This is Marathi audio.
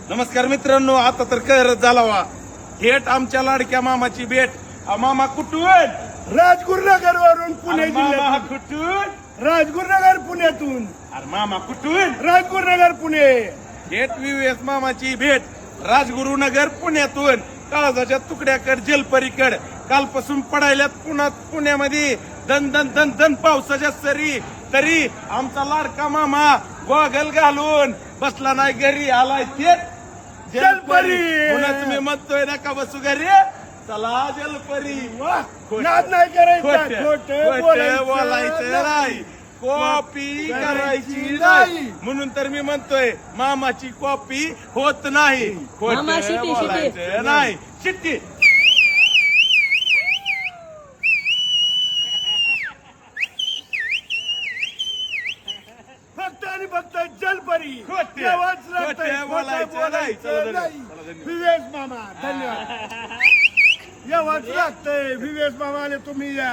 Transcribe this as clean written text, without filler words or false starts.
नमस्कार मित्रांनो, आता तर कहरच झाला वा. थेट आमच्या लाडक्या मामाची भेट. मामा कुठून? राजगुरुनगर वरून पुणे अरे मामा जिल्ह्यातून. कुठून? राजगुरुनगर पुण्यातून. अरे मामा कुठून? राजगुरुनगर पुणे. थेट VVS मामाची भेट राजगुरुनगर पुण्यातून. काळजाच्या तुकड्याकड जलपरीकड कालपासून पडायल्यात पुण्यामध्ये दन दन दन दन पावसाच्या सरी. तरी आमचा लाडका मामा गॉगल घालून बसला नाही घरी, आलाय थेट जलपरी. पुन्हा तुम्ही म्हणतोय नका बसू घरी, चला जलपरी. खोटं. नाद नाही करायचा, खोटं. खोटं खोटं बोलायचं नाही, कॉपी करायची नाही. म्हणून तर मी म्हणतोय मामाची कॉपी होत नाही. मामा, खोटं शिटी, शिटी. बोलायचं नाही. शिट्टी. फक्त आणि फक्त जलपरी. खोटं. तेव्हाच लागतंय. खोटं बोलायचं नाही. चला बोलायचं धन्यवाद. नाही. चला धन्यवाद. विवेश मामा धन्यवाद. एवढंच लागतंय. विवेश मामा आले, तुम्ही या.